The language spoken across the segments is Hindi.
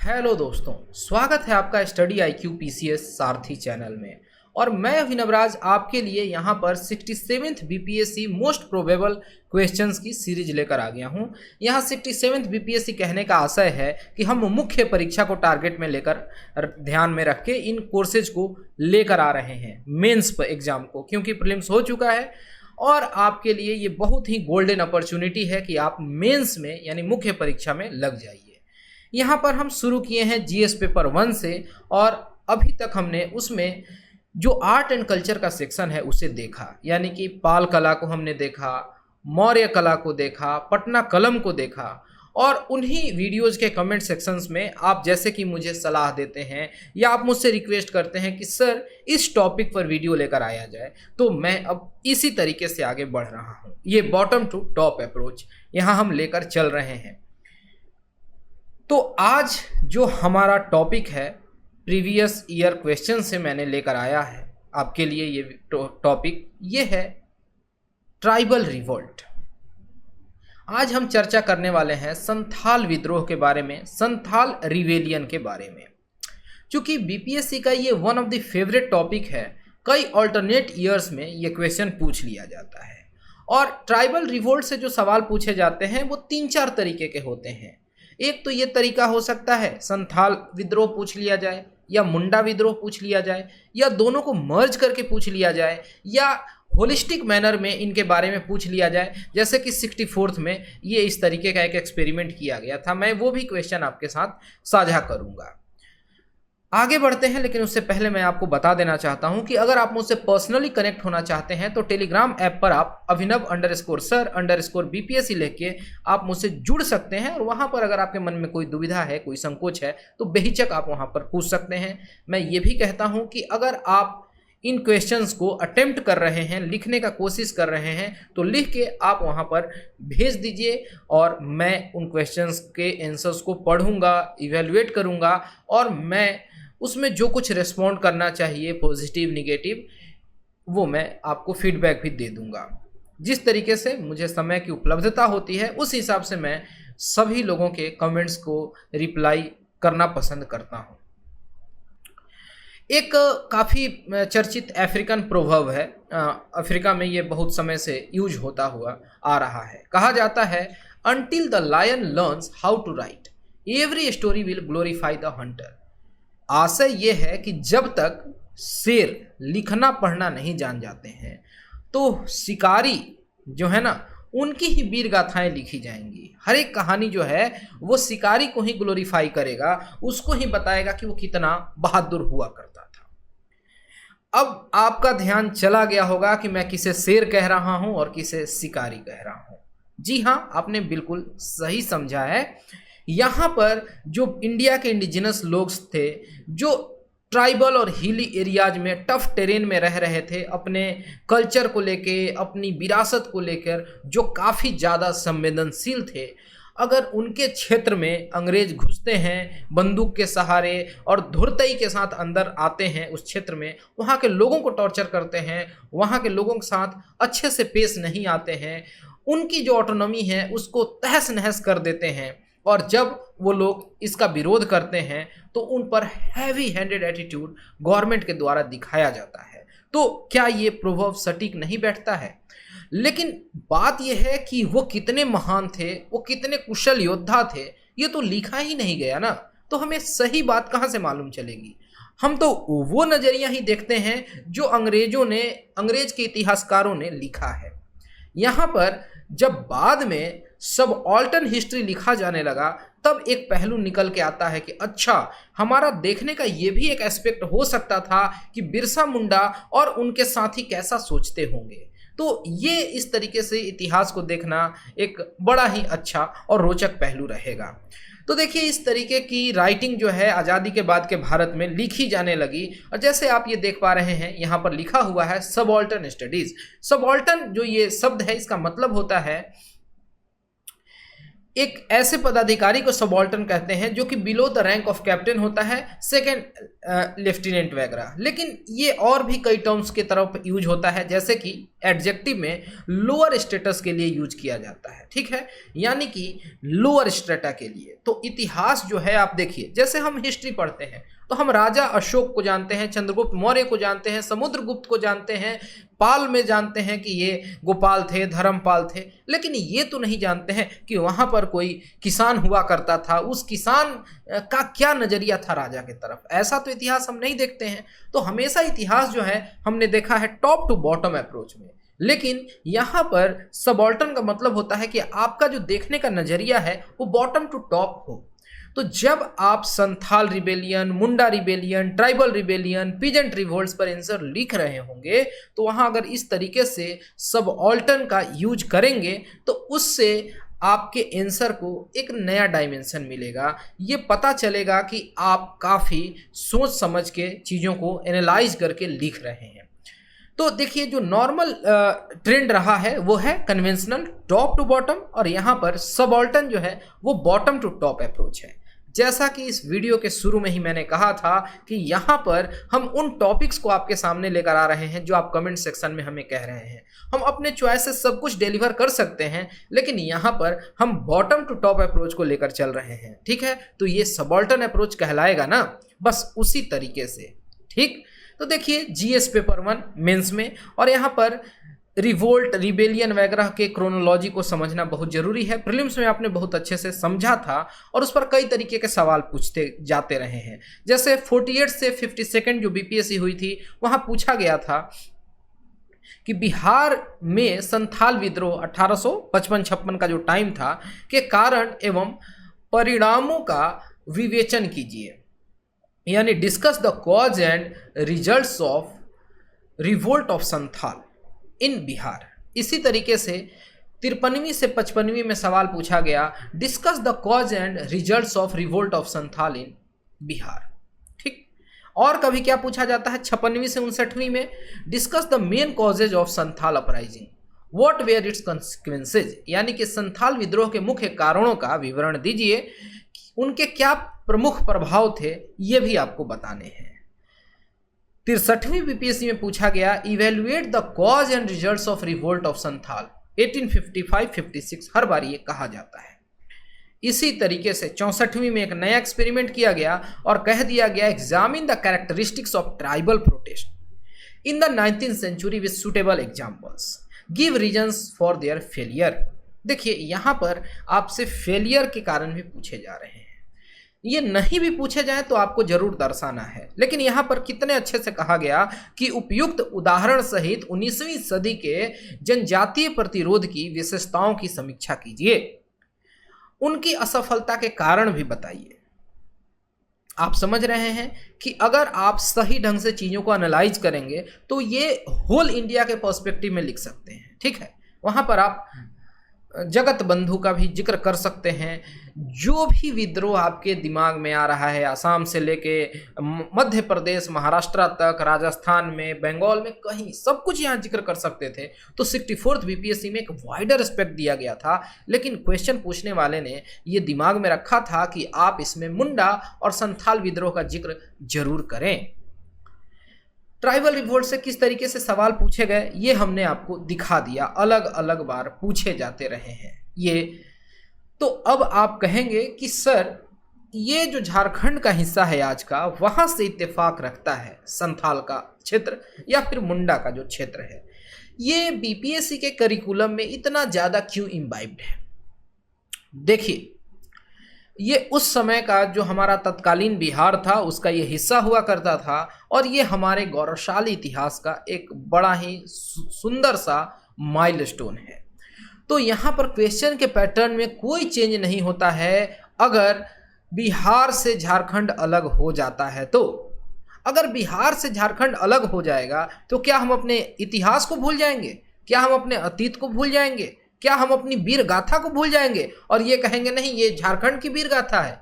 हेलो दोस्तों, स्वागत है आपका स्टडी IQ PCS सारथी चैनल में। और मैं अभिनवराज आपके लिए यहाँ पर 67th BPSC most probable questions की सीरीज लेकर आ गया हूँ। यहाँ 67th BPSC कहने का आशय है कि हम मुख्य परीक्षा को टारगेट में लेकर ध्यान में रख के इन कोर्सेज को लेकर आ रहे हैं मेंस पर एग्जाम को, क्योंकि प्रीलिम्स हो चुका है और आपके लिए ये बहुत ही गोल्डन अपॉर्चुनिटी है कि आप मेंस में यानी मुख्य परीक्षा में लग जाइए। यहाँ पर हम शुरू किए हैं जीएस पेपर 1 से और अभी तक हमने उसमें जो आर्ट एंड कल्चर का सेक्शन है उसे देखा, यानी कि पाल कला को हमने देखा, मौर्य कला को देखा, पटना कलम को देखा। और उन्हीं वीडियोज के कमेंट सेक्शंस में आप जैसे कि मुझे सलाह देते हैं या आप मुझसे रिक्वेस्ट करते हैं कि सर इस टॉपिक पर वीडियो लेकर आया जाए, तो मैं अब इसी तरीके से आगे बढ़ रहा हूँ। ये बॉटम टू टॉप अप्रोच यहाँ हम लेकर चल रहे हैं। तो आज जो हमारा टॉपिक है प्रीवियस ईयर क्वेश्चन से मैंने लेकर आया है आपके लिए, ये टॉपिक ये है ट्राइबल रिवोल्ट। आज हम चर्चा करने वाले हैं संथाल विद्रोह के बारे में, संथाल रिवेलियन के बारे में। चूंकि बीपीएससी का ये one of the favourite topic है, कई ऑल्टरनेट ईयर्स में ये क्वेश्चन पूछ लिया जाता है। और ट्राइबल रिवोल्ट से जो सवाल पूछे जाते हैं वो 3-4 तरीके के होते हैं। एक तो ये तरीका हो सकता है संथाल विद्रोह पूछ लिया जाए, या मुंडा विद्रोह पूछ लिया जाए, या दोनों को मर्ज करके पूछ लिया जाए, या होलिस्टिक मैनर में इनके बारे में पूछ लिया जाए, जैसे कि 64th में ये इस तरीके का एक एक्सपेरिमेंट किया गया था। मैं वो भी क्वेश्चन आपके साथ साझा करूंगा। आगे बढ़ते हैं, लेकिन उससे पहले मैं आपको बता देना चाहता हूं कि अगर आप मुझसे पर्सनली कनेक्ट होना चाहते हैं तो टेलीग्राम ऐप पर आप अभिनव_sir_BPSC लिख के आप मुझसे जुड़ सकते हैं। और वहां पर अगर आपके मन में कोई दुविधा है, कोई संकोच है, तो बेहिचक आप वहां पर पूछ सकते हैं। मैं ये भी कहता हूं कि अगर आप इन क्वेश्चंस को अटेम्प्ट कर रहे हैं, लिखने का कोशिश कर रहे हैं, तो लिख के आप वहाँ पर भेज दीजिए और मैं उन क्वेश्चंस के आंसर्स को पढ़ूंगा, इवेलुएट करूंगा और मैं उसमें जो कुछ रिस्पॉन्ड करना चाहिए पॉजिटिव निगेटिव, वो मैं आपको फीडबैक भी दे दूंगा। जिस तरीके से मुझे समय की उपलब्धता होती है उस हिसाब से मैं सभी लोगों के कमेंट्स को रिप्लाई करना पसंद करता हूँ। एक काफ़ी चर्चित अफ्रीकन प्रोवर्ब है, अफ्रीका में ये बहुत समय से यूज होता हुआ आ रहा है। कहा जाता है, until the lion learns how to write every story will glorify the hunter. आशय ये है कि जब तक शेर लिखना पढ़ना नहीं जान जाते हैं तो शिकारी जो है ना, उनकी ही वीर गाथाएं लिखी जाएंगी। हर एक कहानी जो है वो शिकारी को ही ग्लोरीफाई करेगा, उसको ही बताएगा कि वो कितना बहादुर हुआ करता था। अब आपका ध्यान चला गया होगा कि मैं किसे शेर कह रहा हूं और किसे शिकारी कह रहा हूं। जी हाँ, आपने बिल्कुल सही समझा है। यहाँ पर जो इंडिया के इंडिजिनस लोग थे, जो ट्राइबल और हिली एरियाज में टफ टेरेन में रह रहे थे, अपने कल्चर को लेके, अपनी विरासत को लेकर जो काफ़ी ज़्यादा संवेदनशील थे, अगर उनके क्षेत्र में अंग्रेज घुसते हैं बंदूक के सहारे और धुरतई के साथ अंदर आते हैं उस क्षेत्र में, वहाँ के लोगों को टॉर्चर करते हैं, वहाँ के लोगों के साथ अच्छे से पेश नहीं आते हैं, उनकी जो ऑटोनॉमी है उसको तहस नहस कर देते हैं, और जब वो लोग इसका विरोध करते हैं तो उन पर हैवी हैंडेड एटीट्यूड गवर्नमेंट के द्वारा दिखाया जाता है। तो क्या ये प्रोवर्ब सटीक नहीं बैठता है? लेकिन बात यह है कि वो कितने महान थे, वो कितने कुशल योद्धा थे, ये तो लिखा ही नहीं गया ना, तो हमें सही बात कहाँ से मालूम चलेगी? हम तो वो नजरिया ही देखते हैं जो अंग्रेज के इतिहासकारों ने लिखा है। यहाँ पर जब बाद में सब ऑल्टर्न हिस्ट्री लिखा जाने लगा, तब एक पहलू निकल के आता है कि अच्छा, हमारा देखने का ये भी एक एस्पेक्ट हो सकता था कि बिरसा मुंडा और उनके साथी कैसा सोचते होंगे। तो ये इस तरीके से इतिहास को देखना एक बड़ा ही अच्छा और रोचक पहलू रहेगा। तो देखिए, इस तरीके की राइटिंग जो है आज़ादी के बाद के भारत में लिखी जाने लगी। और जैसे आप ये देख पा रहे हैं, यहाँ पर लिखा हुआ है सबऑल्टर्न स्टडीज। सबऑल्टर्न जो ये शब्द है, इसका मतलब होता है एक ऐसे पदाधिकारी को सबऑर्डिनेट कहते हैं जो कि below the rank of captain होता है, सेकंड लेफ्टिनेंट वगैरह। लेकिन ये और भी कई टर्म्स की तरफ यूज होता है, जैसे कि एडजेक्टिव में लोअर स्टेटस के लिए यूज किया जाता है, ठीक है, यानी कि लोअर स्ट्रेटा के लिए। तो इतिहास जो है आप देखिए, जैसे हम हिस्ट्री पढ़ते हैं तो हम राजा अशोक को जानते हैं, चंद्रगुप्त मौर्य को जानते हैं, समुद्रगुप्त को जानते हैं, पाल में जानते हैं कि ये गोपाल थे, धर्मपाल थे, लेकिन ये तो नहीं जानते हैं कि वहाँ पर कोई किसान हुआ करता था, उस किसान का क्या नज़रिया था राजा की तरफ। ऐसा तो इतिहास हम नहीं देखते हैं। तो हमेशा इतिहास जो है हमने देखा है टॉप टू बॉटम अप्रोच में, लेकिन यहाँ पर सबऑर्डिनेट का मतलब होता है कि आपका जो देखने का नज़रिया है वो बॉटम टू टॉप हो। तो जब आप Santhal rebellion, Munda rebellion, tribal rebellion, peasant revolts पर आंसर लिख रहे होंगे तो वहाँ अगर इस तरीके से सबऑर्डिनेट का यूज करेंगे तो उससे आपके आंसर को एक नया डायमेंशन मिलेगा। ये पता चलेगा कि आप काफ़ी सोच समझ के चीज़ों को एनालाइज करके लिख रहे हैं। तो देखिए, जो नॉर्मल ट्रेंड रहा है वो है कन्वेंशनल टॉप टू बॉटम, और यहाँ पर सबऑर्डिनेट जो है वो बॉटम टू टॉप अप्रोच है। जैसा कि इस वीडियो के शुरू में ही मैंने कहा था कि यहाँ पर हम उन टॉपिक्स को आपके सामने लेकर आ रहे हैं जो आप कमेंट सेक्शन में हमें कह रहे हैं। हम अपने चॉइस से सब कुछ डिलीवर कर सकते हैं, लेकिन यहाँ पर हम बॉटम टू टॉप अप्रोच को लेकर चल रहे हैं, ठीक है। तो ये सबऑर्डिनेट अप्रोच कहलाएगा ना, बस उसी तरीके से, ठीक। तो देखिए, जीएस पेपर 1 मेंस में, और यहाँ पर रिवोल्ट, रिबेलियन वगैरह के क्रोनोलॉजी को समझना बहुत जरूरी है। प्रीलिम्स में आपने बहुत अच्छे से समझा था और उस पर कई तरीके के सवाल पूछते जाते रहे हैं। जैसे 48 से 52 जो बीपीएससी हुई थी वहाँ पूछा गया था कि बिहार में संथाल विद्रोह 1855-56 का जो टाइम था के कारण एवं परिणामों का विवेचन कीजिए, यानी discuss the cause and results of revolt of Santhal in Bihar. इसी तरीके से 53वीं से 55वीं में सवाल पूछा गया, discuss the cause and results of revolt of Santhal in Bihar, ठीक। और कभी क्या पूछा जाता है 56वीं से 59वीं में, discuss the main causes of Santhal uprising, what were its consequences, यानी कि संथाल विद्रोह के मुख्य कारणों का विवरण दीजिए, उनके क्या प्रमुख प्रभाव थे ये भी आपको बताने हैं। 63वीं बीपीएससी में पूछा गया, evaluate the cause and results of revolt of Santhal 1855-56, हर बार ये कहा जाता है। इसी तरीके से 64वीं में एक नया एक्सपेरिमेंट किया गया और कह दिया गया, examine the characteristics of tribal protest in the 19th century with suitable examples, give reasons for their failure. देखिए, यहाँ पर आपसे फेलियर के कारण भी पूछे जा रहे हैं। ये नहीं भी पूछे जाए तो आपको जरूर दर्शाना है, लेकिन यहाँ पर कितने अच्छे से कहा गया कि उपयुक्त उदाहरण सहित 19वीं सदी के जनजातीय प्रतिरोध की विशेषताओं की समीक्षा कीजिए, उनकी असफलता के कारण भी बताइए। आप समझ रहे हैं कि अगर आप सही ढंग से चीज़ों को एनालाइज करेंगे तो ये होल इंडिया के पर्सपेक्टिव में लिख सकते हैं, ठीक है। वहाँ पर आप जगत बंधु का भी जिक्र कर सकते हैं। जो भी विद्रोह आपके दिमाग में आ रहा है, आसाम से लेके मध्य प्रदेश, महाराष्ट्र तक, राजस्थान में, बंगाल में, कहीं सब कुछ यहाँ जिक्र कर सकते थे। तो 64th बीपीएससी में एक वाइडर एस्पेक्ट दिया गया था, लेकिन क्वेश्चन पूछने वाले ने ये दिमाग में रखा था कि आप इसमें मुंडा और संथाल विद्रोह का जिक्र जरूर करें। ट्राइबल रिवोल्ट से किस तरीके से सवाल पूछे गए ये हमने आपको दिखा दिया, अलग अलग बार पूछे जाते रहे हैं ये। तो अब आप कहेंगे कि सर ये जो झारखंड का हिस्सा है आज का, वहाँ से इत्तेफाक रखता है संथाल का क्षेत्र या फिर मुंडा का जो क्षेत्र है, ये बीपीएससी के करिकुलम में इतना ज़्यादा क्यों इम्बाइब्ड है। देखिए, ये उस समय का जो हमारा तत्कालीन बिहार था उसका ये हिस्सा हुआ करता था, और ये हमारे गौरवशाली इतिहास का एक बड़ा ही सुंदर सा माइलस्टोन है। तो यहाँ पर क्वेश्चन के पैटर्न में कोई चेंज नहीं होता है अगर बिहार से झारखंड अलग हो जाता है। तो अगर बिहार से झारखंड अलग हो जाएगा तो क्या हम अपने इतिहास को भूल जाएंगे? क्या हम अपने अतीत को भूल जाएंगे? क्या हम अपनी वीर गाथा को भूल जाएंगे और ये कहेंगे नहीं ये झारखंड की वीर गाथा है,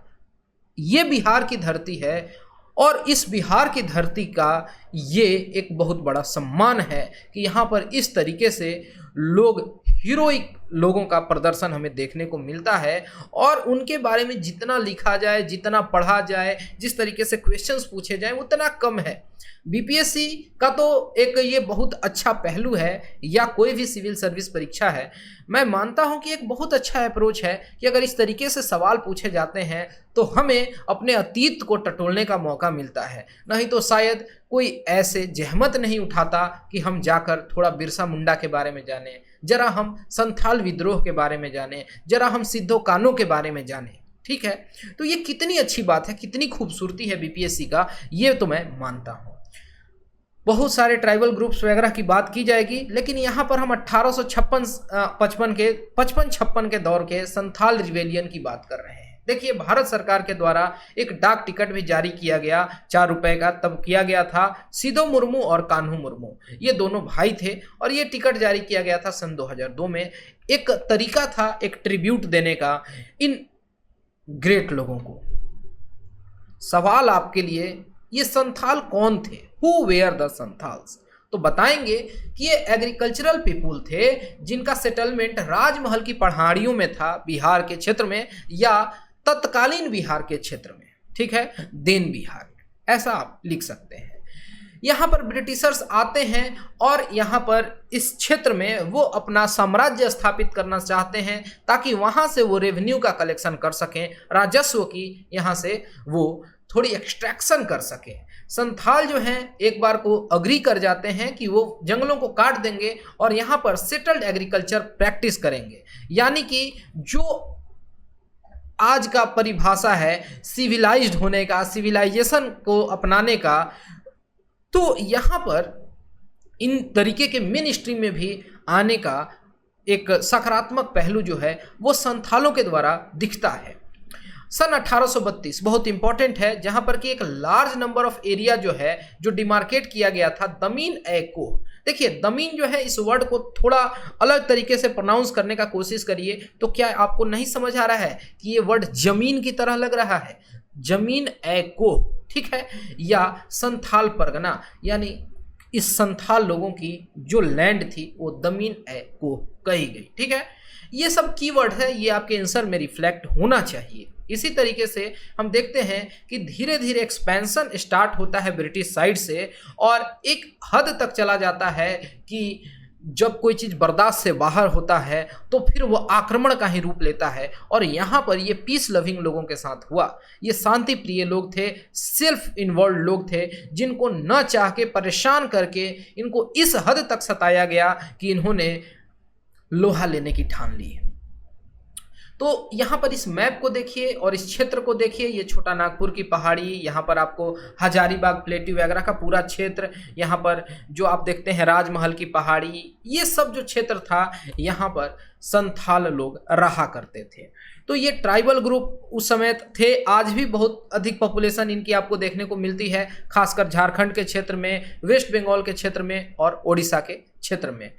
ये बिहार की धरती है, और इस बिहार की धरती का ये एक बहुत बड़ा सम्मान है कि यहाँ पर इस तरीके से लोग हीरोइक लोगों का प्रदर्शन हमें देखने को मिलता है और उनके बारे में जितना लिखा जाए, जितना पढ़ा जाए, जिस तरीके से क्वेश्चंस पूछे जाए उतना कम है। बीपीएससी का तो एक ये बहुत अच्छा पहलू है, या कोई भी सिविल सर्विस परीक्षा है, मैं मानता हूं कि एक बहुत अच्छा अप्रोच है कि अगर इस तरीके से सवाल पूछे जाते हैं तो हमें अपने अतीत को टटोलने का मौका मिलता है। नहीं तो शायद कोई ऐसे जहमत नहीं उठाता कि हम जाकर थोड़ा बिरसा मुंडा के बारे में जानें, जरा हम संथाल विद्रोह के बारे में जानें, जरा हम सिद्धो कानो के बारे में जानें। ठीक है, तो ये कितनी अच्छी बात है, कितनी खूबसूरती है बीपीएससी का, ये तो मैं मानता हूँ। बहुत सारे ट्राइबल ग्रुप्स वगैरह की बात की जाएगी, लेकिन यहाँ पर हम 1855 के दौर के संथाल रिवेलियन की बात कर रहे हैं। देखिए, भारत सरकार के द्वारा एक डाक टिकट भी जारी किया गया 4 रुपए का, तब किया गया था। सिधो मुर्मू और कान्हू मुर्मू ये दोनों भाई थे और ये टिकट जारी किया गया था सन 2002 में। एक तरीका था एक ट्रिब्यूट देने का इन ग्रेट लोगों को। सवाल आपके लिए, ये संथाल कौन थे? Who were the Santhals? तो बताएंगे कि ये एग्रीकल्चरल पीपुल थे जिनका सेटलमेंट राजमहल की पहाड़ियों में था, बिहार के क्षेत्र में या तत्कालीन बिहार के क्षेत्र में। ठीक है, देन बिहार में, ऐसा आप लिख सकते हैं। यहाँ पर ब्रिटिशर्स आते हैं और यहाँ पर इस क्षेत्र में वो अपना साम्राज्य स्थापित करना चाहते हैं ताकि वहाँ से वो रेवेन्यू का कलेक्शन कर सकें, राजस्व की यहाँ से वो थोड़ी एक्सट्रैक्शन कर सकें। संथाल जो हैं एक बार को अग्री कर जाते हैं कि वो जंगलों को काट देंगे और यहाँ पर सेटल्ड एग्रीकल्चर प्रैक्टिस करेंगे, यानी कि जो आज का परिभाषा है सिविलाइज्ड होने का, सिविलाइजेशन को अपनाने का, तो यहाँ पर इन तरीके के मेन स्ट्रीम में भी आने का एक सकारात्मक पहलू जो है वो संथालों के द्वारा दिखता है। सन 1832 बहुत इंपॉर्टेंट है, जहां पर कि एक लार्ज नंबर ऑफ एरिया जो है जो डिमार्केट किया गया था दमीन ए को। देखिए, दमीन जो है, इस वर्ड को थोड़ा अलग तरीके से प्रोनाउंस करने का कोशिश करिए तो क्या आपको नहीं समझ आ रहा है कि ये वर्ड जमीन की तरह लग रहा है? जमीन ए को, ठीक है, या संथाल परगना, यानी इस संथाल लोगों की जो लैंड थी वो दमीन ए को कही गई। ठीक है, ये सब कीवर्ड है, ये आपके आंसर में रिफ्लेक्ट होना चाहिए। इसी तरीके से हम देखते हैं कि धीरे धीरे एक्सपेंशन स्टार्ट होता है ब्रिटिश साइड से और एक हद तक चला जाता है कि जब कोई चीज़ बर्दाश्त से बाहर होता है तो फिर वो आक्रमण का ही रूप लेता है। और यहाँ पर ये पीस लविंग लोगों के साथ हुआ। ये शांति प्रिय लोग थे, सेल्फ इन्वॉल्व लोग थे, जिनको न चाह के परेशान करके इनको इस हद तक सताया गया कि इन्होंने लोहा लेने की ठान ली। तो यहाँ पर इस मैप को देखिए और इस क्षेत्र को देखिए, ये छोटा नागपुर की पहाड़ी, यहाँ पर आपको हजारीबाग प्लेट्यू वगैरह का पूरा क्षेत्र, यहाँ पर जो आप देखते हैं राजमहल की पहाड़ी, ये सब जो क्षेत्र था यहाँ पर संथाल लोग रहा करते थे। तो ये ट्राइबल ग्रुप उस समय थे, आज भी बहुत अधिक पॉपुलेशन इनकी आपको देखने को मिलती है, खासकर झारखंड के क्षेत्र में, वेस्ट बंगाल के क्षेत्र में और ओडिशा के क्षेत्र में।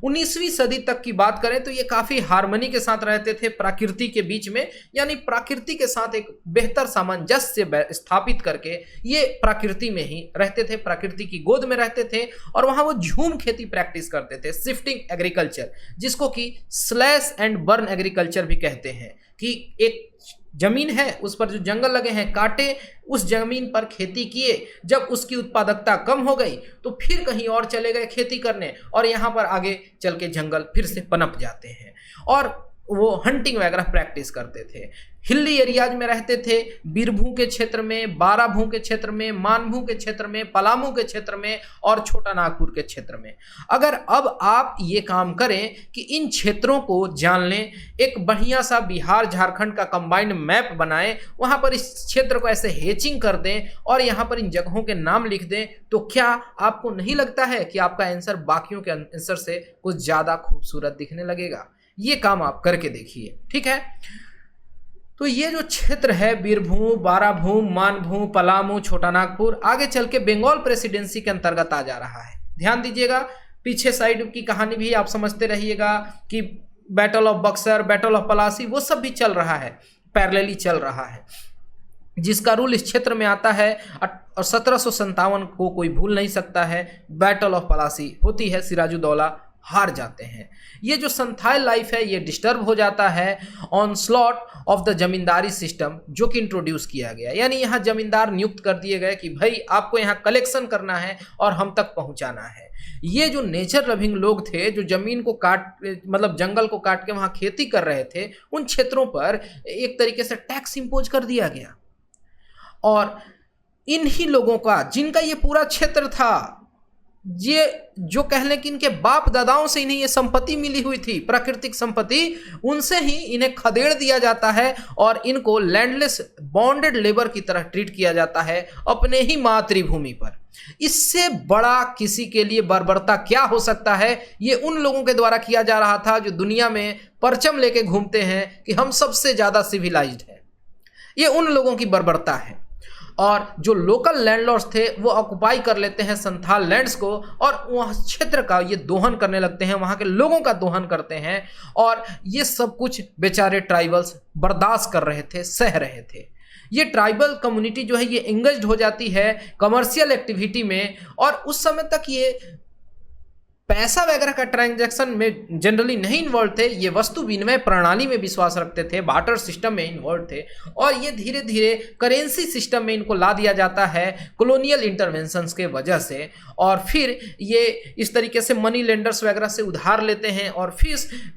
19वीं सदी तक की बात करें तो ये काफी हार्मनी के साथ रहते थे प्रकृति के बीच में, यानी प्रकृति के साथ एक बेहतर सामंजस्य स्थापित करके ये प्रकृति में ही रहते थे, प्रकृति की गोद में रहते थे और वहां वो झूम खेती प्रैक्टिस करते थे, शिफ्टिंग एग्रीकल्चर, जिसको कि स्लैश एंड बर्न एग्रीकल्चर भी कहते हैं, कि एक जमीन है उस पर जो जंगल लगे हैं काटे, उस जमीन पर खेती किए, जब उसकी उत्पादकता कम हो गई तो फिर कहीं और चले गए खेती करने और यहाँ पर आगे चल के जंगल फिर से पनप जाते हैं और वो हंटिंग वगैरह प्रैक्टिस करते थे। हिली एरियाज में रहते थे, बीरभू के क्षेत्र में, बाराभू के क्षेत्र में, मानभू के क्षेत्र में, पलामू के क्षेत्र में और छोटा नागपुर के क्षेत्र में। अगर अब आप ये काम करें कि इन क्षेत्रों को जान लें, एक बढ़िया सा बिहार झारखंड का कंबाइंड मैप बनाएं, वहां पर इस क्षेत्र को ऐसे हेचिंग कर दें और यहाँ पर इन जगहों के नाम लिख दें, तो क्या आपको नहीं लगता है कि आपका आंसर बाकियों के आंसर से कुछ ज़्यादा खूबसूरत दिखने लगेगा? ये काम आप करके देखिए, ठीक है। तो ये जो क्षेत्र है बीरभू, बाराभू, मानभू, पलामू, छोटा नागपुर, आगे चल के बंगाल प्रेसिडेंसी के अंतर्गत आ जा रहा है। ध्यान दीजिएगा, पीछे साइड की कहानी भी आप समझते रहिएगा कि battle of Buxar, battle of Plassey, वो सब भी चल रहा है, पैरेलली चल रहा है। जिसका रूल इस क्षेत्र में आता है और 1757 को कोई भूल नहीं सकता है। बैटल ऑफ पलासी होती है, सिराजुद्दौला हार जाते हैं। ये जो संथाल लाइफ है ये डिस्टर्ब हो जाता है on slot of the zamindari system जो कि इंट्रोड्यूस किया गया, यानी यहाँ जमींदार नियुक्त कर दिए गए कि भाई आपको यहाँ कलेक्शन करना है और हम तक पहुँचाना है। ये जो नेचर लविंग लोग थे जो जमीन को काट मतलब जंगल को काट के वहाँ खेती कर रहे थे, उन क्षेत्रों पर एक तरीके से टैक्स इम्पोज कर दिया गया और इन्हीं लोगों का जिनका ये पूरा क्षेत्र था, ये जो कह लें कि इनके बाप दादाओं से इन्हें ये संपत्ति मिली हुई थी, प्राकृतिक संपत्ति, उनसे ही इन्हें खदेड़ दिया जाता है और इनको लैंडलेस बॉन्डेड लेबर की तरह ट्रीट किया जाता है अपने ही मातृभूमि पर। इससे बड़ा किसी के लिए बर्बरता क्या हो सकता है? ये उन लोगों के द्वारा किया जा रहा था जो दुनिया में परचम लेके घूमते हैं कि हम सबसे ज्यादा सिविलाइज्ड हैं। ये उन लोगों की बर्बरता है। और जो लोकल लैंडलॉर्ड्स थे वो ऑक्युपाई कर लेते हैं संथाल लैंड्स को और वह क्षेत्र का ये दोहन करने लगते हैं, वहाँ के लोगों का दोहन करते हैं और ये सब कुछ बेचारे ट्राइबल्स बर्दाश्त कर रहे थे, सह रहे थे। ये ट्राइबल कम्युनिटी जो है ये एंगेज्ड हो जाती है कमर्शियल एक्टिविटी में और उस समय तक ये पैसा वगैरह का ट्रांजैक्शन में जनरली नहीं इन्वॉल्व थे, ये वस्तु विनिमय प्रणाली में विश्वास रखते थे, बार्टर सिस्टम में इन्वॉल्व थे और ये धीरे धीरे करेंसी सिस्टम में इनको ला दिया जाता है कॉलोनियल इंटरवेंशंस के वजह से। और फिर ये इस तरीके से मनी लेंडर्स वगैरह से उधार लेते हैं और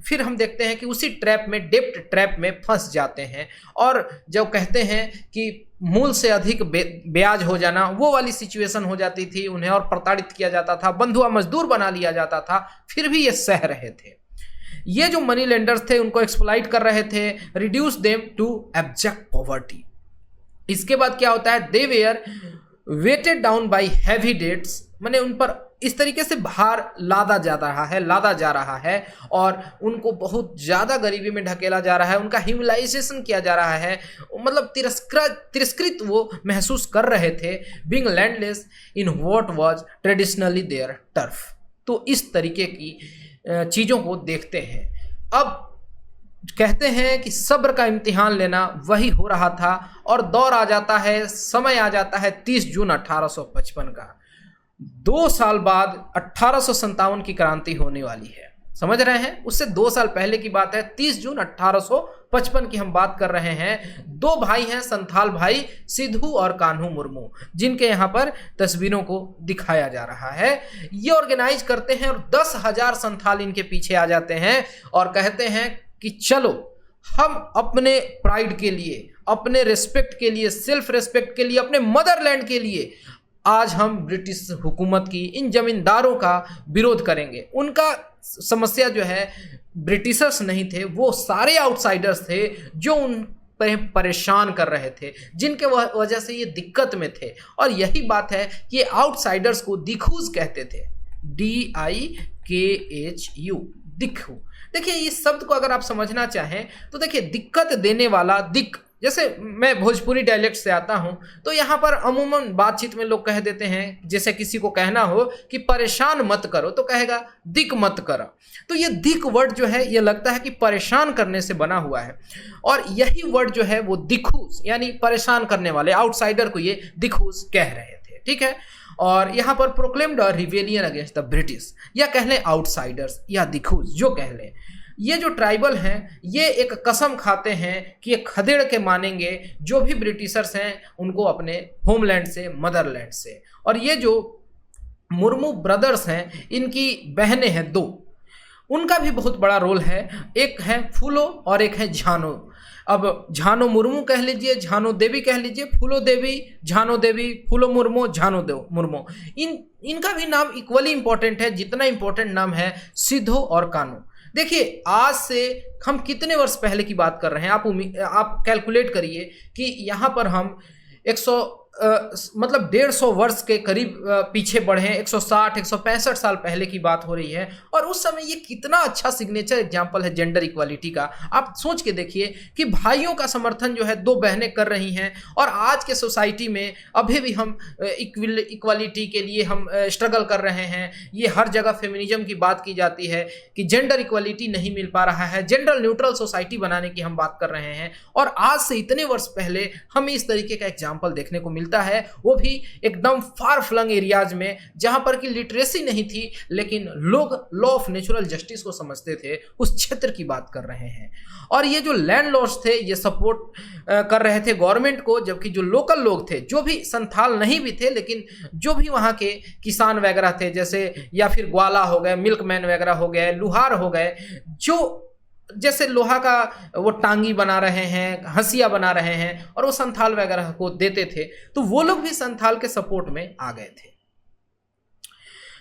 फिर हम देखते हैं कि उसी ट्रैप में, डेप्ट ट्रैप में फंस जाते हैं और जब कहते हैं कि मूल से अधिक ब्याज हो जाना, वो वाली सिचुएशन हो जाती थी, उन्हें और प्रताड़ित किया जाता था, बंधुआ मजदूर बना लिया जाता था, फिर भी ये सह रहे थे। ये जो मनी लेंडर्स थे उनको एक्सप्लॉइट कर रहे थे, reduce them to abject poverty. इसके बाद क्या होता है, they were weighted down by heavy debts, माने उन पर इस तरीके से भार लादा जा रहा है और उनको बहुत ज़्यादा गरीबी में ढकेला जा रहा है, उनका ह्यूमिलाइजेशन किया जा रहा है, मतलब तिरस्कृत वो महसूस कर रहे थे, being landless in what was traditionally their turf. तो इस तरीके की चीज़ों को देखते हैं। अब कहते हैं कि सब्र का इम्तिहान लेना वही हो रहा था और दौर आ जाता है, समय आ जाता है 30 जून 1855 का। 2 साल बाद 1857 की क्रांति होने वाली है, समझ रहे हैं? उससे 2 साल पहले की बात है, 30 जून 1855 की हम बात कर रहे हैं। 2 भाई हैं संथाल भाई, सिद्धू और कान्हू मुर्मू, जिनके यहाँ पर तस्वीरों को दिखाया जा रहा है। ये ऑर्गेनाइज करते हैं और 10,000 संथाल इनके पीछे आ जाते हैं और कहते हैं कि चलो हम अपने प्राइड के लिए, अपने रेस्पेक्ट के लिए, सेल्फ रेस्पेक्ट के लिए, अपने मदरलैंड के लिए आज हम ब्रिटिश हुकूमत की इन जमींदारों का विरोध करेंगे। उनका समस्या जो है ब्रिटिशर्स नहीं थे, वो सारे आउटसाइडर्स थे जो उन पर परेशान कर रहे थे, जिनके वजह से ये दिक्कत में थे। और यही बात है कि आउटसाइडर्स को दिखूज कहते थे, DIKHU, दिखू। देखिए इस शब्द को अगर आप समझना चाहें तो देखिए दिक्कत देने वाला, दिक, जैसे मैं भोजपुरी डायलेक्ट से आता हूं तो यहाँ पर अमूमन बातचीत में लोग कह देते हैं, जैसे किसी को कहना हो कि परेशान मत करो तो कहेगा दिक मत करो। तो ये दिक वर्ड जो है ये लगता है कि परेशान करने से बना हुआ है और यही वर्ड जो है वो दिखूस यानी परेशान करने वाले आउटसाइडर को ये दिखूस कह रहे थे, ठीक है। और यहाँ पर proclaimed rebellion against the British, या कह लें आउटसाइडर्स या दिखूस जो कह लें। ये जो ट्राइबल हैं ये एक कसम खाते हैं कि ये खदेड़ के मानेंगे जो भी ब्रिटिशर्स हैं उनको अपने होमलैंड से, मदरलैंड से। और ये जो मुर्मू ब्रदर्स हैं इनकी बहनें हैं 2, उनका भी बहुत बड़ा रोल है। एक है फूलो और एक है झानो। अब झानो मुर्मू कह लीजिए, झानो देवी कह लीजिए, फूलो देवी, झानो देवी, फूलो मुर्मू, झानो देव मुर्मू, इनका भी नाम इक्वली इंपॉर्टेंट है जितना इंपॉर्टेंट नाम है सिद्धो और कानू। देखिए आज से हम कितने वर्ष पहले की बात कर रहे हैं, आप कैलकुलेट करिए कि यहाँ पर हम मतलब 150 वर्ष के करीब पीछे बढ़े हैं, 160 165 साल पहले की बात हो रही है। और उस समय ये कितना अच्छा सिग्नेचर एग्जाम्पल है जेंडर इक्वालिटी का। आप सोच के देखिए कि भाइयों का समर्थन जो है दो बहनें कर रही हैं, और आज के सोसाइटी में अभी भी हम इक्वालिटी के लिए हम स्ट्रगल कर रहे हैं। ये हर जगह फेमिनिज्म की बात की जाती है कि जेंडर इक्वालिटी नहीं मिल पा रहा है, जेंडर न्यूट्रल सोसाइटी बनाने की हम बात कर रहे हैं। और आज से इतने वर्ष पहले हमें इस तरीके का एग्जाम्पल देखने को मिलता है, वो भी एकदम फार फ्लंग एरियाज में जहां पर कि लिटरेसी नहीं थी, लेकिन लोग लॉ ऑफ नेचुरल जस्टिस को समझते थे। उस क्षेत्र की बात कर रहे हैं। और ये जो लैंडलॉर्ड्स थे ये सपोर्ट कर रहे थे गवर्नमेंट को, जबकि जो लोकल लोग थे, जो भी संथाल नहीं भी थे लेकिन जो भी वहां के किसान वगैरह थे, जैसे या फिर ग्वाला हो गए, मिल्कमैन वगैरह हो गए, लुहार हो गए, जो जैसे लोहा का वो टांगी बना रहे हैं, हंसिया बना रहे हैं, और वो संथाल वगैरह को देते थे, तो वो लोग भी संथाल के सपोर्ट में आ गए थे।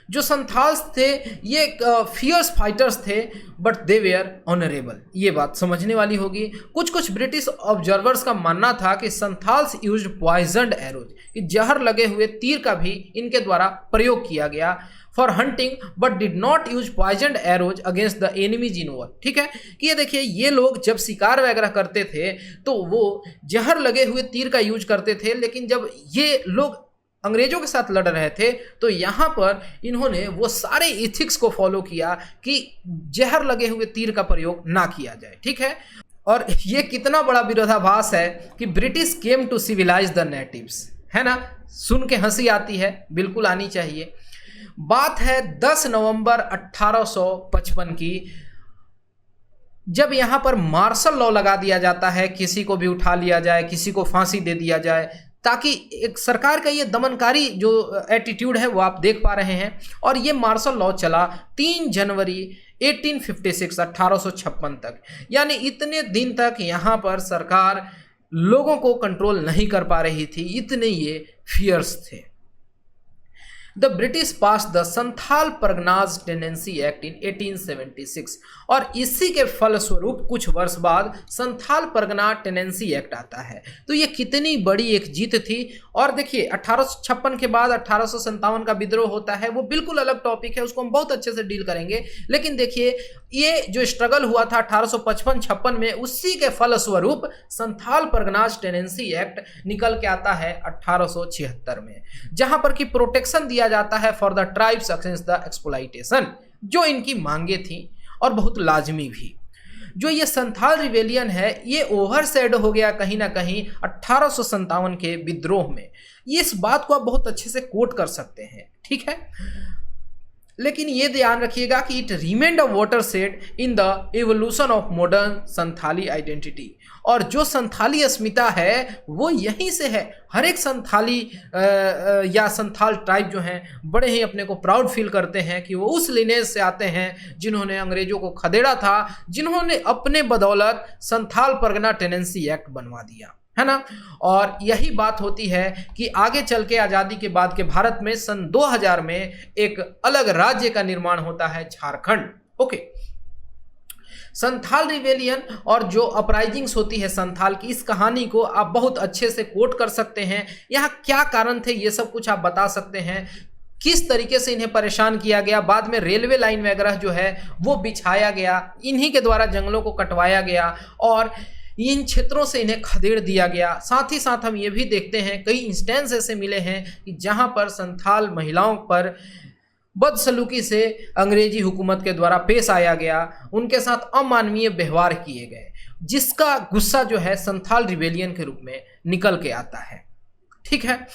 जो संथाल्स थे ये फियर्स फाइटर्स थे, बट दे वेयर ऑनरेबल। ये बात समझने वाली होगी। कुछ कुछ ब्रिटिश ऑब्जर्वर्स का मानना था कि संथाल्स यूज्ड पॉइजन्ड एरोज, कि जहर लगे हुए तीर का भी इनके द्वारा प्रयोग किया गया for hunting, but did not use poisoned arrows against the enemies in war. ठीक है, कि ये देखिए ये लोग जब शिकार वगैरह करते थे तो वो जहर लगे हुए तीर का यूज करते थे, लेकिन जब ये लोग अंग्रेजों के साथ लड़ रहे थे तो यहाँ पर इन्होंने वो सारे इथिक्स को फॉलो किया कि जहर लगे हुए तीर का प्रयोग ना किया जाए। ठीक है, और ये कितना बड़ा विरोधाभास है कि British came to civilise the natives, है ना। सुन के हंसी आती है, बिल्कुल आनी चाहिए। बात है 10 नवंबर 1855 की, जब यहाँ पर मार्शल लॉ लगा दिया जाता है, किसी को भी उठा लिया जाए, किसी को फांसी दे दिया जाए, ताकि एक सरकार का ये दमनकारी जो एटीट्यूड है वो आप देख पा रहे हैं। और ये मार्शल लॉ चला 3 जनवरी 1856 तक, यानी इतने दिन तक यहाँ पर सरकार लोगों को कंट्रोल नहीं कर पा रही थी, इतने ये फियर्स थे। The British pass the Santhal Parganas tenancy act in 1876, और इसी के फलस्वरूप कुछ वर्ष बाद संथाल परगना टेनेंसी एक्ट आता है। तो ये कितनी बड़ी एक जीत थी। और देखिए 1856 के बाद 1857 का विद्रोह होता है, वो बिल्कुल अलग टॉपिक है, उसको हम बहुत अच्छे से डील करेंगे। लेकिन देखिए ये जो स्ट्रगल हुआ था 1855-56 में, उसी के फलस्वरूप संथाल परगनाज टेनेंसी एक्ट निकल के आता है 1876 में, जहां पर कि प्रोटेक्शन दिया जाता है for the tribes against the exploitation, जो इनकी मांगे थी और बहुत लाजमी भी। जो ये संथाल रिवेलियन है ये ओवरशैड हो गया कहीं ना कहीं 1857 के विद्रोह में। ये इस बात को आप बहुत अच्छे से कोट कर सकते हैं, ठीक है। लेकिन ये ध्यान रखिएगा कि it remained a watershed in the evolution of modern Santhali identity, और जो संथाली अस्मिता है वो यहीं से है। हर एक संथाली या संथाल ट्राइब जो हैं बड़े ही अपने को प्राउड फील करते हैं कि वो उस लिनेज से आते हैं जिन्होंने अंग्रेजों को खदेड़ा था, जिन्होंने अपने बदौलत संथाल परगना टेनेंसी एक्ट बनवा दिया, है ना। और यही बात होती है कि आगे चल के आज़ादी के बाद के भारत में सन 2000 में एक अलग राज्य का निर्माण होता है, झारखंड। ओके, संथाल रिवेलियन और जो अपराइजिंग्स होती है संथाल की, इस कहानी को आप बहुत अच्छे से कोट कर सकते हैं। यहाँ क्या कारण थे ये सब कुछ आप बता सकते हैं, किस तरीके से इन्हें परेशान किया गया। बाद में रेलवे लाइन वगैरह जो है वो बिछाया गया, इन्हीं के द्वारा जंगलों को कटवाया गया और इन क्षेत्रों से इन्हें खदेड़ दिया गया। साथ ही साथ हम ये भी देखते हैं कई इंस्टेंस ऐसे मिले हैं कि जहाँ पर संथाल महिलाओं पर बदसलूकी से अंग्रेजी हुकूमत के द्वारा पेश आया गया, उनके साथ अमानवीय व्यवहार किए गए, जिसका गुस्सा जो है संथाल रिवेलियन के रूप में निकल के आता है, ठीक है।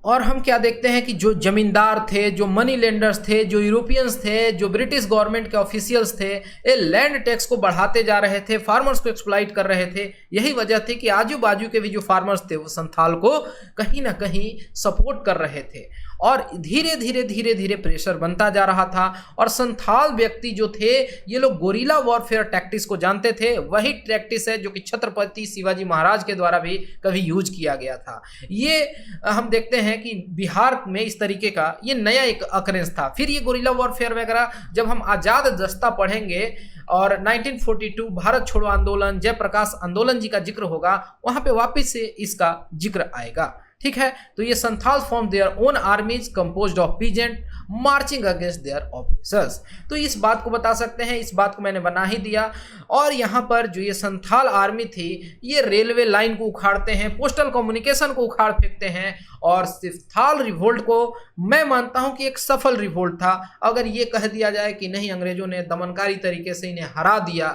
और हम क्या देखते हैं कि जो जमींदार थे, जो मनी लेंडर्स थे, जो यूरोपियंस थे, जो ब्रिटिश गवर्नमेंट के ऑफिशियल्स थे, ये लैंड टैक्स को बढ़ाते जा रहे थे, फार्मर्स को एक्सप्लॉइट कर रहे थे। यही वजह थी कि आजू बाजू के भी जो फार्मर्स थे वो संथाल को कहीं ना कहीं सपोर्ट कर रहे थे। और धीरे धीरे प्रेशर बनता जा रहा था। और संथाल व्यक्ति जो थे ये लोग गोरिल्ला वॉरफेयर टैक्टिक्स को जानते थे। वही टैक्टिस है जो कि छत्रपति शिवाजी महाराज के द्वारा भी कभी यूज किया गया था। ये हम देखते हैं कि बिहार में इस तरीके का ये नया एक अकरेंस था। फिर ये गोरिल्ला वॉरफेयर वगैरह जब हम आज़ाद दस्ता पढ़ेंगे और 1942 भारत छोड़ो आंदोलन, जयप्रकाश आंदोलन जी का जिक्र होगा, वहां पे वापस से इसका जिक्र आएगा। ठीक है, तो ये Santhal form their own आर्मीज composed of peasant marching against their officers. तो इस बात को बता सकते हैं, इस बात को मैंने बना ही दिया। और यहाँ पर जो ये संथाल आर्मी थी ये रेलवे लाइन को उखाड़ते हैं, पोस्टल कम्युनिकेशन को उखाड़ फेंकते हैं। और संथाल रिवोल्ट को मैं मानता हूं कि एक सफल रिवोल्ट था। अगर ये कह दिया जाए कि नहीं अंग्रेजों ने दमनकारी तरीके से इन्हें हरा दिया,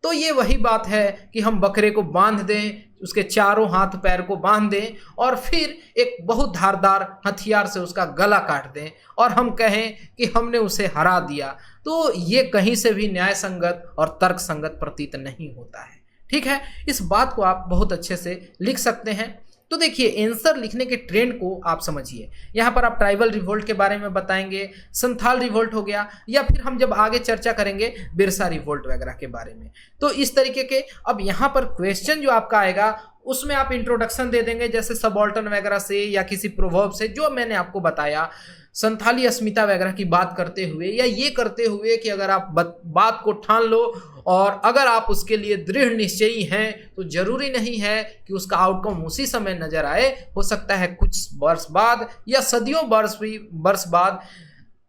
तो ये वही बात है कि हम बकरे को बांध दें, उसके चारों हाथ पैर को बांध दें और फिर एक बहुत धारदार हथियार से उसका गला काट दें और हम कहें कि हमने उसे हरा दिया। तो ये कहीं से भी न्याय संगत और तर्क संगत प्रतीत नहीं होता है। ठीक है, इस बात को आप बहुत अच्छे से लिख सकते हैं। तो देखिए, आंसर लिखने के ट्रेंड को आप समझिए। यहाँ पर आप ट्राइबल रिवोल्ट के बारे में बताएंगे, संथाल रिवोल्ट हो गया, या फिर हम जब आगे चर्चा करेंगे बिरसा रिवोल्ट वगैरह के बारे में। तो इस तरीके के अब यहाँ पर क्वेश्चन जो आपका आएगा उसमें आप इंट्रोडक्शन दे देंगे, जैसे सबॉल्टन वगैरह से या किसी प्रोवर्ब से जो मैंने आपको बताया, संथाली अस्मिता वगैरह की बात करते हुए, या ये करते हुए कि अगर आप बात को ठान लो और अगर आप उसके लिए दृढ़ निश्चयी हैं तो जरूरी नहीं है कि उसका आउटकम उसी समय नजर आए। हो सकता है कुछ वर्ष बाद या सदियों वर्ष बाद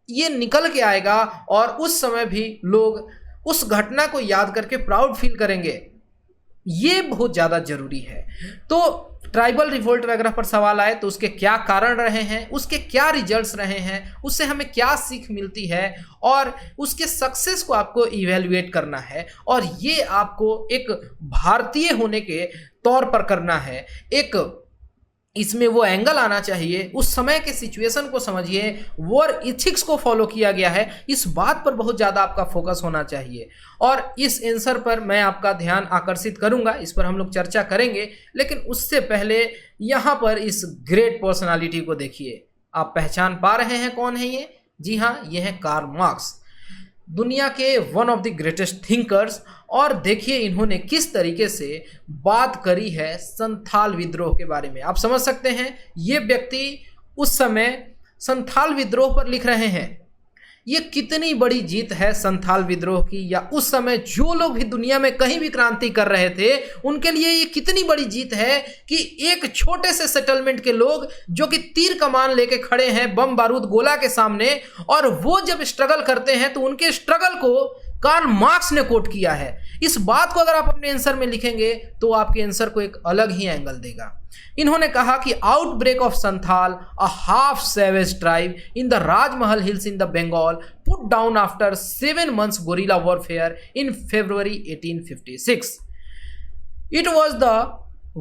ये निकल के आएगा और उस समय भी लोग उस घटना को याद करके प्राउड फील करेंगे। ये बहुत ज़्यादा जरूरी है। तो ट्राइबल रिवोल्ट वगैरह पर सवाल आए तो उसके क्या कारण रहे हैं, उसके क्या रिजल्ट्स रहे हैं, उससे हमें क्या सीख मिलती है और उसके सक्सेस को आपको इवेल्युएट करना है। और ये आपको एक भारतीय होने के तौर पर करना है। एक इसमें वो एंगल आना चाहिए, उस समय के सिचुएशन को समझिए, वॉर इथिक्स को फॉलो किया गया है, इस बात पर बहुत ज़्यादा आपका फोकस होना चाहिए। और इस आंसर पर मैं आपका ध्यान आकर्षित करूंगा, इस पर हम लोग चर्चा करेंगे। लेकिन उससे पहले यहाँ पर इस ग्रेट पर्सनालिटी को देखिए। आप पहचान पा रहे हैं कौन है ये? जी हाँ, ये है कार्ल मार्क्स, दुनिया के one of the greatest thinkers. और देखिए इन्होंने किस तरीके से बात करी है संथाल विद्रोह के बारे में। आप समझ सकते हैं, ये व्यक्ति उस समय संथाल विद्रोह पर लिख रहे हैं। ये कितनी बड़ी जीत है संथाल विद्रोह की, या उस समय जो लोग भी दुनिया में कहीं भी क्रांति कर रहे थे उनके लिए ये कितनी बड़ी जीत है कि एक छोटे से सेटलमेंट के लोग जो कि तीर कमान लेके खड़े हैं बम बारूद गोला के सामने, और वो जब स्ट्रगल करते हैं तो उनके स्ट्रगल को कार्ल मार्क्स ने कोट किया है। इस बात को अगर आप अपने आंसर में लिखेंगे तो आपके आंसर को एक अलग ही एंगल देगा। इन्होंने कहा कि outbreak of Santhal, a half savage tribe in the Rajmahal hills in the Bengal, put down after 7 months guerrilla warfare in February 1856. It was the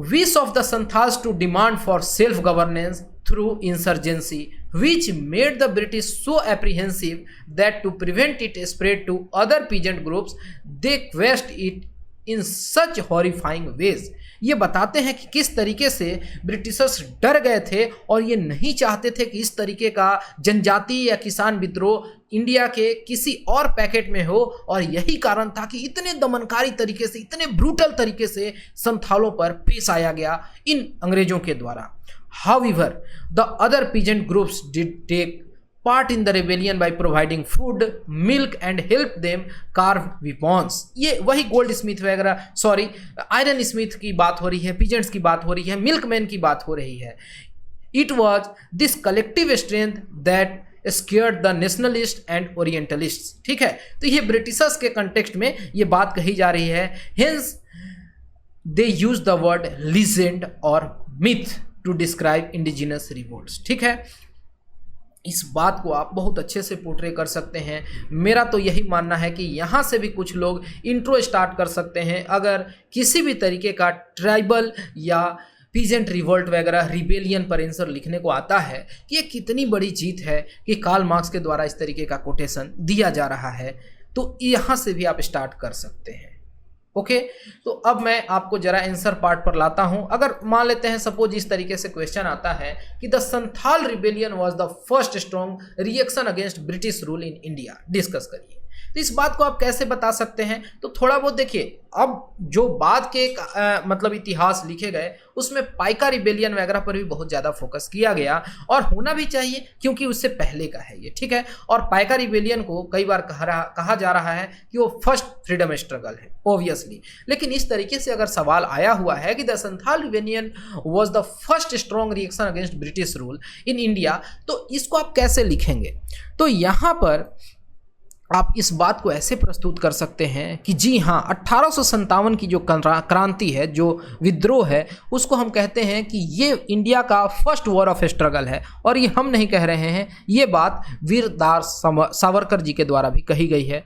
wish of the Santhals to demand for self-governance through insurgency, which made the British so apprehensive that to prevent it spread to other peasant groups, they quashed it in such horrifying ways. ये बताते हैं कि किस तरीके से ब्रिटिशर्स डर गए थे और ये नहीं चाहते थे कि इस तरीके का जनजाति या किसान विद्रोह इंडिया के किसी और पैकेट में हो, और यही कारण था कि इतने दमनकारी तरीके से, इतने ब्रूटल तरीके से संथालों पर पेश आया गया इन अंग्रेजों के द्वारा। However, the other peasant groups did take part in the rebellion by providing food, milk and help them carve weapons. ये वही गोल्ड स्मिथ वगैरह, सॉरी आयरन स्मिथ की बात हो रही है, पीजेंट्स की बात हो रही है, मिल्कमैन की बात हो रही है। It was this collective strength that scared the nationalists and orientalists. ठीक है, तो ये ब्रिटिशर्स के कंटेक्स्ट में ये बात कही जा रही है। Hence they use the word legend or myth to describe indigenous revolts. ठीक है, इस बात को आप बहुत अच्छे से पोर्ट्रे कर सकते हैं। मेरा तो यही मानना है कि यहाँ से भी कुछ लोग इंट्रो स्टार्ट कर सकते हैं अगर किसी भी तरीके का ट्राइबल या पीजेंट रिवोल्ट वगैरह रिबेलियन पर आंसर लिखने को आता है कि ये कितनी बड़ी जीत है कि कार्ल मार्क्स के द्वारा इस तरीके का कोटेशन दिया जा रहा है। तो यहाँ से भी आप स्टार्ट कर सकते हैं। ओके तो अब मैं आपको जरा आंसर पार्ट पर लाता हूं। अगर मान लेते हैं सपोज इस तरीके से क्वेश्चन आता है कि the Santhal rebellion was the first strong reaction against British rule in India, discuss करिए। तो इस बात को आप कैसे बता सकते हैं? तो थोड़ा बहुत देखिए, अब जो बाद के मतलब इतिहास लिखे गए उसमें पाइका रिबेलियन वगैरह पर भी बहुत ज़्यादा फोकस किया गया, और होना भी चाहिए क्योंकि उससे पहले का है ये, ठीक है। और पाइका रिबेलियन को कई बार कहा जा रहा है कि वो फर्स्ट फ्रीडम स्ट्रगल है, ऑब्वियसली। लेकिन इस तरीके से अगर सवाल आया हुआ है कि the Santhal rebellion was the first strong reaction against British rule in India, तो इसको आप कैसे लिखेंगे? तो यहाँ पर आप इस बात को ऐसे प्रस्तुत कर सकते हैं कि जी हाँ, 1857 की जो क्रांति है, जो विद्रोह है, उसको हम कहते हैं कि ये इंडिया का फर्स्ट वॉर ऑफ स्ट्रगल है। और ये हम नहीं कह रहे हैं, ये बात वीर दास सावरकर जी के द्वारा भी कही गई है।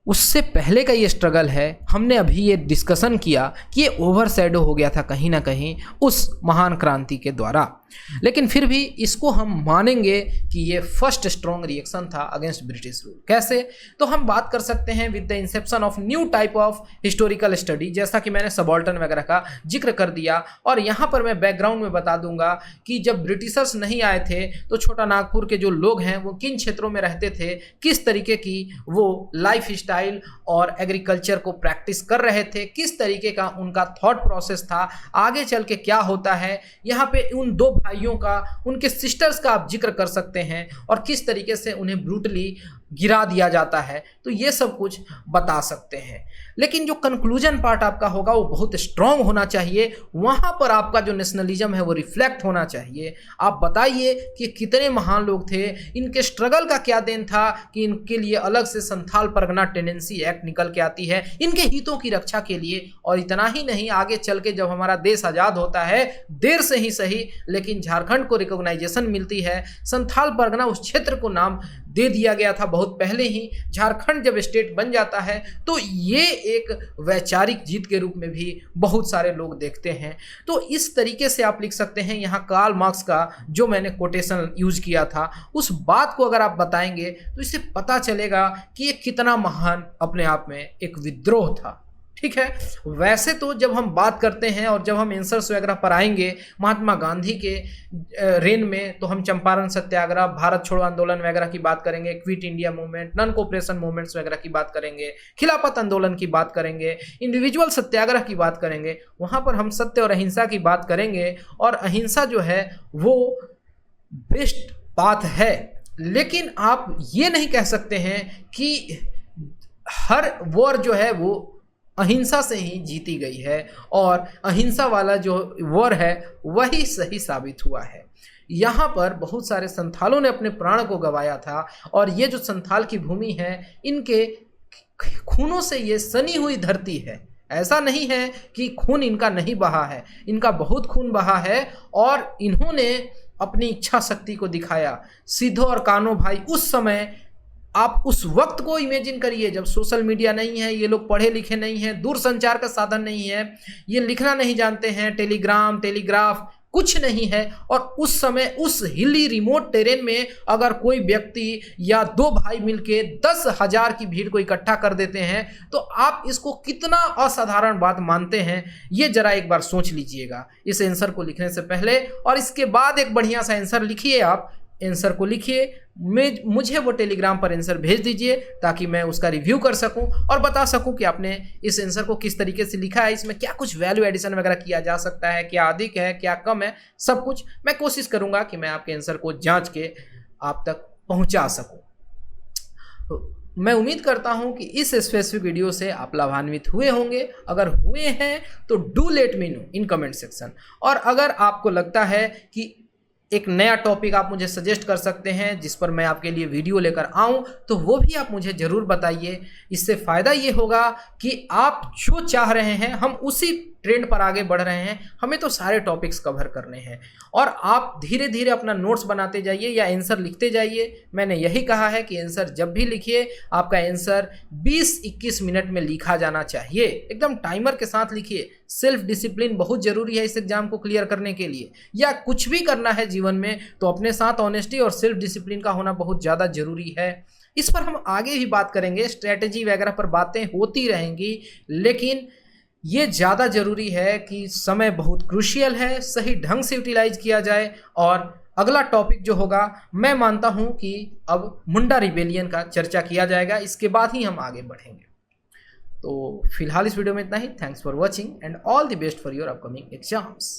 उससे पहले का ये स्ट्रगल है। हमने अभी ये डिस्कशन किया कि ये ओवरशैडो हो गया था कहीं ना कहीं उस महान क्रांति के द्वारा, लेकिन फिर भी इसको हम मानेंगे कि ये फर्स्ट स्ट्रॉन्ग रिएक्शन था अगेंस्ट ब्रिटिश रूल। कैसे? तो हम बात कर सकते हैं with the Inception of new type of historical study, जैसा कि मैंने सबाल्टर्न वगैरह का जिक्र कर दिया। और यहाँ पर मैं बैकग्राउंड में बता दूंगा कि जब ब्रिटिशर्स नहीं आए थे तो छोटा नागपुर के जो लोग हैं वो किन क्षेत्रों में रहते थे, किस तरीके की वो लाइफ स्टाइल और एग्रीकल्चर को प्रैक्टिस कर रहे थे, किस तरीके का उनका थॉट प्रोसेस था, आगे चल के क्या होता है। यहाँ पे उन दो भाइयों का, उनके सिस्टर्स का आप जिक्र कर सकते हैं, और किस तरीके से उन्हें ब्रूटली गिरा दिया जाता है, तो ये सब कुछ बता सकते हैं। लेकिन जो कंक्लूजन पार्ट आपका होगा वो बहुत स्ट्रांग होना चाहिए। वहाँ पर आपका जो नेशनलिज्म है वो रिफ्लेक्ट होना चाहिए। आप बताइए कि कितने महान लोग थे, इनके स्ट्रगल का क्या देन था कि इनके लिए अलग से संथाल परगना टेंडेंसी एक्ट निकल के आती है इनके हितों की रक्षा के लिए। और इतना ही नहीं, आगे चल के जब हमारा देश आज़ाद होता है, देर से ही सही लेकिन झारखंड को रिकॉग्नाइजेशन मिलती है, संथाल परगना उस क्षेत्र को नाम दे दिया गया था बहुत पहले ही। झारखंड जब स्टेट बन जाता है तो ये एक वैचारिक जीत के रूप में भी बहुत सारे लोग देखते हैं। तो इस तरीके से आप लिख सकते हैं। यहाँ कार्ल मार्क्स का जो मैंने कोटेशन यूज किया था उस बात को अगर आप बताएंगे तो इससे पता चलेगा कि ये कितना महान अपने आप में एक विद्रोह था, ठीक है। वैसे तो जब हम बात करते हैं और जब हम आंसर्स वगैरह पर आएंगे महात्मा गांधी के रेन में, तो हम चंपारण सत्याग्रह, भारत छोड़ो आंदोलन वगैरह की बात करेंगे, quit India movement, non cooperation movements वगैरह की बात करेंगे, खिलाफत आंदोलन की बात करेंगे, इंडिविजुअल सत्याग्रह की बात करेंगे। वहाँ पर हम सत्य और अहिंसा की बात करेंगे, और अहिंसा जो है वो बेस्ट पाथ है। लेकिन आप ये नहीं कह सकते हैं कि हर वॉर जो है वो अहिंसा से ही जीती गई है और अहिंसा वाला जो वॉर है वही सही साबित हुआ है। यहाँ पर बहुत सारे संथालों ने अपने प्राण को गंवाया था, और ये जो संथाल की भूमि है इनके खूनों से ये सनी हुई धरती है। ऐसा नहीं है कि खून इनका नहीं बहा है, इनका बहुत खून बहा है, और इन्होंने अपनी इच्छा शक्ति को दिखाया। सिद्धो और कान्हो भाई, उस समय आप उस वक्त को इमेजिन करिए जब सोशल मीडिया नहीं है, ये लोग पढ़े लिखे नहीं हैं, दूर संचार का साधन नहीं है, ये लिखना नहीं जानते हैं, टेलीग्राम टेलीग्राफ कुछ नहीं है। और उस समय उस हिली रिमोट टेरेन में अगर कोई व्यक्ति या दो भाई मिलके 10,000 की भीड़ को इकट्ठा कर देते हैं तो आप इसको कितना असाधारण बात मानते हैं, ये जरा एक बार सोच लीजिएगा इस आंसर को लिखने से पहले। और इसके बाद एक बढ़िया सा आंसर लिखिए, आप आंसर को लिखिए, मुझे वो टेलीग्राम पर आंसर भेज दीजिए ताकि मैं उसका रिव्यू कर सकूं और बता सकूं कि आपने इस आंसर को किस तरीके से लिखा है, इसमें क्या कुछ वैल्यू एडिशन वगैरह किया जा सकता है, क्या अधिक है क्या कम है, सब कुछ मैं कोशिश करूंगा कि मैं आपके आंसर को जांच के आप तक पहुंचा सकूं। तो मैं उम्मीद करता हूं कि इस स्पेसिफिक वीडियो से आप लाभान्वित हुए होंगे। अगर हुए हैं तो do let me know in comment section. और अगर आपको लगता है कि एक नया टॉपिक आप मुझे सजेस्ट कर सकते हैं जिस पर मैं आपके लिए वीडियो लेकर आऊं, तो वो भी आप मुझे ज़रूर बताइए। इससे फ़ायदा ये होगा कि आप जो चाह रहे हैं हम उसी ट्रेंड पर आगे बढ़ रहे हैं, हमें तो सारे टॉपिक्स कवर करने हैं। और आप धीरे धीरे अपना नोट्स बनाते जाइए या आंसर लिखते जाइए। मैंने यही कहा है कि आंसर जब भी लिखिए आपका आंसर 20-21 मिनट में लिखा जाना चाहिए, एकदम टाइमर के साथ लिखिए। सेल्फ डिसिप्लिन बहुत जरूरी है इस एग्जाम को क्लियर करने के लिए, या कुछ भी करना है जीवन में तो अपने साथ ऑनेस्टी और सेल्फ डिसिप्लिन का होना बहुत ज़्यादा जरूरी है। इस पर हम आगे भी बात करेंगे, स्ट्रेटेजी वगैरह पर बातें होती रहेंगी, लेकिन ये ज़्यादा ज़रूरी है कि समय बहुत क्रूशियल है, सही ढंग से यूटिलाइज किया जाए। और अगला टॉपिक जो होगा, मैं मानता हूँ कि अब मुंडा रिबेलियन का चर्चा किया जाएगा, इसके बाद ही हम आगे बढ़ेंगे। तो फिलहाल इस वीडियो में इतना ही। Thanks for watching and all the best for your upcoming exams.